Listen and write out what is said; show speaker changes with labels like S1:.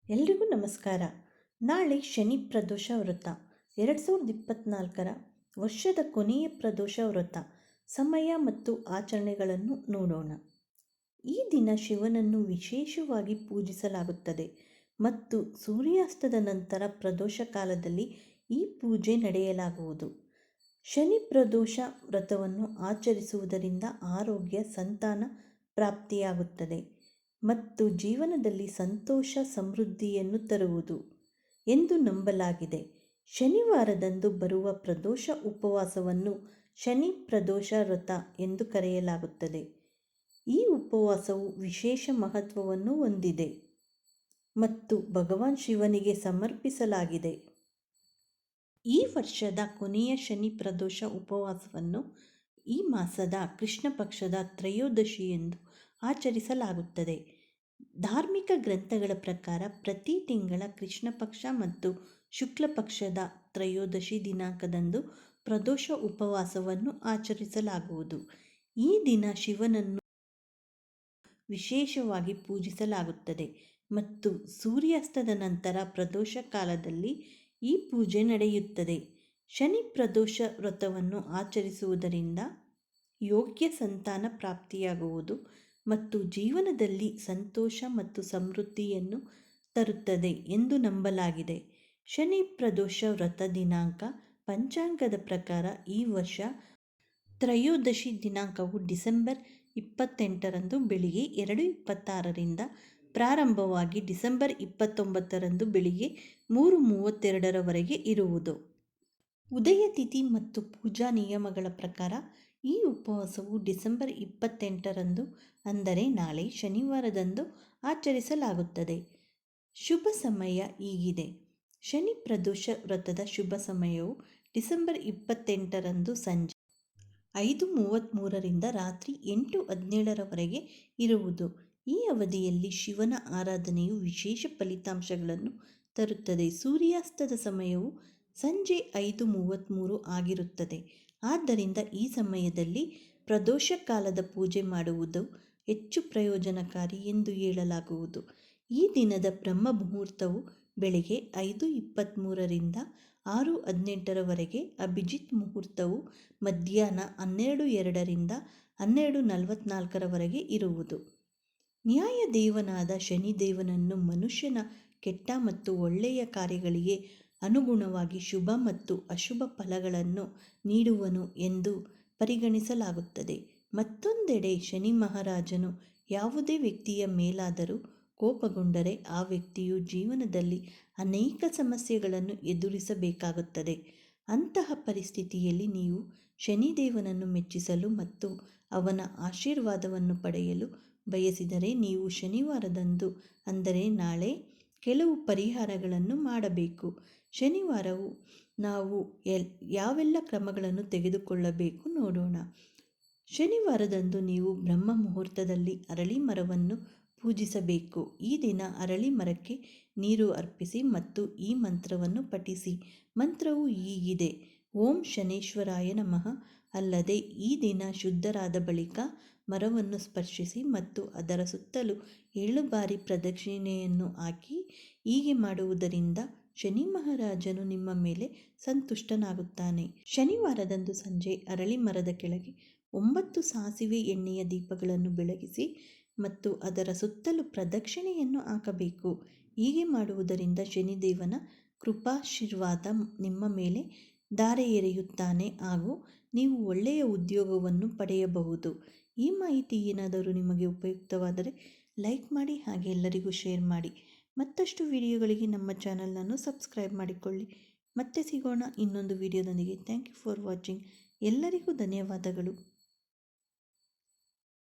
S1: ಎಲ್ರಿಗೂ ನಮಸ್ಕಾರ. ನಾಳೆ ಶನಿ ಪ್ರದೋಷ ವ್ರತ 2024 ವರ್ಷದ ಕೊನೆಯ ಪ್ರದೋಷ ವ್ರತ ಸಮಯ ಮತ್ತು ಆಚರಣೆಗಳನ್ನು ನೋಡೋಣ. ಈ ದಿನ ಶಿವನನ್ನು ವಿಶೇಷವಾಗಿ ಪೂಜಿಸಲಾಗುತ್ತದೆ ಮತ್ತು ಸೂರ್ಯಾಸ್ತದ ನಂತರ ಪ್ರದೋಷ ಕಾಲದಲ್ಲಿ ಈ ಪೂಜೆ ನಡೆಯಲಾಗುವುದು. ಶನಿ ಪ್ರದೋಷ ವ್ರತವನ್ನು ಆಚರಿಸುವುದರಿಂದ ಆರೋಗ್ಯ, ಸಂತಾನ ಪ್ರಾಪ್ತಿಯಾಗುತ್ತದೆ ಮತ್ತು ಜೀವನದಲ್ಲಿ ಸಂತೋಷ, ಸಮೃದ್ಧಿಯನ್ನು ತರುವುದು ಎಂದು ನಂಬಲಾಗಿದೆ. ಶನಿವಾರದಂದು ಬರುವ ಪ್ರದೋಷ ಉಪವಾಸವನ್ನು ಶನಿ ಪ್ರದೋಷ ವ್ರತ ಎಂದು ಕರೆಯಲಾಗುತ್ತದೆ. ಈ ಉಪವಾಸವು ವಿಶೇಷ ಮಹತ್ವವನ್ನು ಹೊಂದಿದೆ ಮತ್ತು ಭಗವಾನ್ ಶಿವನಿಗೆ ಸಮರ್ಪಿಸಲಾಗಿದೆ. ಈ ವರ್ಷದ ಕೊನೆಯ ಶನಿ ಪ್ರದೋಷ ಉಪವಾಸವನ್ನು ಈ ಮಾಸದ ಕೃಷ್ಣ ಪಕ್ಷದ ತ್ರಯೋದಶಿ ಎಂದು ಆಚರಿಸಲಾಗುತ್ತದೆ. ಧಾರ್ಮಿಕ ಗ್ರಂಥಗಳ ಪ್ರಕಾರ ಪ್ರತಿ ತಿಂಗಳ ಕೃಷ್ಣ ಪಕ್ಷ ಮತ್ತು ಶುಕ್ಲ ಪಕ್ಷದ ತ್ರಯೋದಶಿ ದಿನಾಂಕದಂದು ಪ್ರದೋಷ ಉಪವಾಸವನ್ನು ಆಚರಿಸಲಾಗುವುದು. ಈ ದಿನ ಶಿವನನ್ನು ವಿಶೇಷವಾಗಿ ಪೂಜಿಸಲಾಗುತ್ತದೆ ಮತ್ತು ಸೂರ್ಯಾಸ್ತದ ನಂತರ ಪ್ರದೋಷ ಕಾಲದಲ್ಲಿ ಈ ಪೂಜೆ ನಡೆಯುತ್ತದೆ. ಶನಿ ಪ್ರದೋಷ ವ್ರತವನ್ನು ಆಚರಿಸುವುದರಿಂದ ಯೋಗ್ಯ ಸಂತಾನ ಪ್ರಾಪ್ತಿಯಾಗುವುದು ಮತ್ತು ಜೀವನದಲ್ಲಿ ಸಂತೋಷ ಮತ್ತು ಸಮೃದ್ಧಿಯನ್ನು ತರುತ್ತದೆ ಎಂದು ನಂಬಲಾಗಿದೆ. ಶನಿ ಪ್ರದೋಷ ವ್ರತ ದಿನಾಂಕ ಪಂಚಾಂಗದ ಪ್ರಕಾರ ಈ ವರ್ಷ ತ್ರಯೋದಶಿ ದಿನಾಂಕವು ಡಿಸೆಂಬರ್ 28ರಂದು ಬೆಳಿಗ್ಗೆ 2:26ರಿಂದ ಪ್ರಾರಂಭವಾಗಿ ಡಿಸೆಂಬರ್ 29ರಂದು ಬೆಳಿಗ್ಗೆ 3:32ರವರೆಗೆ ಇರುವುದು. ಉದಯ ತಿಥಿ ಮತ್ತು ಪೂಜಾ ನಿಯಮಗಳ ಪ್ರಕಾರ ಈ ಉಪವಾಸವು ಡಿಸೆಂಬರ್ 28ರಂದು ಅಂದರೆ ನಾಳೆ ಶನಿವಾರದಂದು ಆಚರಿಸಲಾಗುತ್ತದೆ. ಶುಭ ಸಮಯ ಹೀಗಿದೆ. ಶನಿ ಪ್ರದೋಷ ವ್ರತದ ಶುಭ ಸಮಯವು ಡಿಸೆಂಬರ್ 28ರಂದು ಸಂಜೆ 5:33ರಿಂದ ರಾತ್ರಿ 8:17ರವರೆಗೆ ಇರುವುದು. ಈ ಅವಧಿಯಲ್ಲಿ ಶಿವನ ಆರಾಧನೆಯು ವಿಶೇಷ ಫಲಿತಾಂಶಗಳನ್ನು ತರುತ್ತದೆ. ಸೂರ್ಯಾಸ್ತದ ಸಮಯವು ಸಂಜೆ 5:33 ಆಗಿರುತ್ತದೆ. ಆದ್ದರಿಂದ ಈ ಸಮಯದಲ್ಲಿ ಪ್ರದೋಷ ಕಾಲದ ಪೂಜೆ ಮಾಡುವುದು ಹೆಚ್ಚು ಪ್ರಯೋಜನಕಾರಿ ಎಂದು ಹೇಳಲಾಗುವುದು. ಈ ದಿನದ ಬ್ರಹ್ಮ ಮುಹೂರ್ತವು ಬೆಳಗ್ಗೆ 5:23ರಿಂದ 6:18ರವರೆಗೆ. ಅಭಿಜಿತ್ ಮುಹೂರ್ತವು ಮಧ್ಯಾಹ್ನ 12:02ರಿಂದ 12:44ರವರೆಗೆ ಇರುವುದು. ನ್ಯಾಯದೇವನಾದ ಶನಿದೇವನನ್ನು ಮನುಷ್ಯನ ಕೆಟ್ಟ ಮತ್ತು ಒಳ್ಳೆಯ ಕಾರ್ಯಗಳಿಗೆ ಅನುಗುಣವಾಗಿ ಶುಭ ಮತ್ತು ಅಶುಭ ಫಲಗಳನ್ನು ನೀಡುವನು ಎಂದು ಪರಿಗಣಿಸಲಾಗುತ್ತದೆ. ಮತ್ತೊಂದೆಡೆ ಶನಿ ಮಹಾರಾಜನು ಯಾವುದೇ ವ್ಯಕ್ತಿಯ ಮೇಲಾದರೂ ಕೋಪಗೊಂಡರೆ ಆ ವ್ಯಕ್ತಿಯು ಜೀವನದಲ್ಲಿ ಅನೇಕ ಸಮಸ್ಯೆಗಳನ್ನು ಎದುರಿಸಬೇಕಾಗುತ್ತದೆ. ಅಂತಹ ಪರಿಸ್ಥಿತಿಯಲ್ಲಿ ನೀವು ಶನಿದೇವನನ್ನು ಮೆಚ್ಚಿಸಲು ಮತ್ತು ಅವನ ಆಶೀರ್ವಾದವನ್ನು ಪಡೆಯಲು ಬಯಸಿದರೆ ನೀವು ಶನಿವಾರದಂದು ಅಂದರೆ ನಾಳೆ ಕೆಲವು ಪರಿಹಾರಗಳನ್ನು ಮಾಡಬೇಕು. ಶನಿವಾರವು ನಾವು ಯಾವೆಲ್ಲ ಕ್ರಮಗಳನ್ನು ತೆಗೆದುಕೊಳ್ಳಬೇಕು ನೋಡೋಣ. ಶನಿವಾರದಂದು ನೀವು ಬ್ರಹ್ಮ ಮುಹೂರ್ತದಲ್ಲಿ ಅರಳಿ ಮರವನ್ನು ಪೂಜಿಸಬೇಕು. ಈ ದಿನ ಅರಳಿ ಮರಕ್ಕೆ ನೀರು ಅರ್ಪಿಸಿ ಮತ್ತು ಈ ಮಂತ್ರವನ್ನು ಪಠಿಸಿ. ಮಂತ್ರವು ಹೀಗಿದೆ: ಓಂ ಶನೇಶ್ವರಾಯ ನಮಃ. ಅಲ್ಲದೆ ಈ ದಿನ ಶುದ್ಧರಾದ ಬಳಿಕ ಮರವನ್ನು ಸ್ಪರ್ಶಿಸಿ ಮತ್ತು ಅದರ ಸುತ್ತಲೂ 7 ಬಾರಿ ಪ್ರದಕ್ಷಿಣೆಯನ್ನು ಹಾಕಿ. ಹೀಗೆ ಮಾಡುವುದರಿಂದ ಶನಿ ಮಹಾರಾಜನು ನಿಮ್ಮ ಮೇಲೆ ಸಂತುಷ್ಟನಾಗುತ್ತಾನೆ. ಶನಿವಾರದಂದು ಸಂಜೆ ಅರಳಿ ಮರದ ಕೆಳಗೆ 9 ಸಾಸಿವೆ ಎಣ್ಣೆಯ ದೀಪಗಳನ್ನು ಬೆಳಗಿಸಿ ಮತ್ತು ಅದರ ಸುತ್ತಲೂ ಪ್ರದಕ್ಷಿಣೆಯನ್ನು ಹಾಕಬೇಕು. ಹೀಗೆ ಮಾಡುವುದರಿಂದ ಶನಿದೇವನ ಕೃಪಾಶೀರ್ವಾದ ನಿಮ್ಮ ಮೇಲೆ ಧಾರೆ ಎರೆಯುತ್ತಾನೆ ಹಾಗೂ ನೀವು ಒಳ್ಳೆಯ ಉದ್ಯೋಗವನ್ನು ಪಡೆಯಬಹುದು. ಈ ಮಾಹಿತಿ ಏನಾದರೂ ನಿಮಗೆ ಉಪಯುಕ್ತವಾದರೆ ಲೈಕ್ ಮಾಡಿ, ಹಾಗೆ ಎಲ್ಲರಿಗೂ ಶೇರ್ ಮಾಡಿ. ಮತ್ತಷ್ಟು ವಿಡಿಯೋಗಳಿಗೆ ನಮ್ಮ ಚಾನಲನ್ನು ಸಬ್ಸ್ಕ್ರೈಬ್ ಮಾಡಿಕೊಳ್ಳಿ. ಮತ್ತೆ ಸಿಗೋಣ ಇನ್ನೊಂದು ವಿಡಿಯೋದೊಂದಿಗೆ. Thank you for watching. ಎಲ್ಲರಿಗೂ ಧನ್ಯವಾದಗಳು.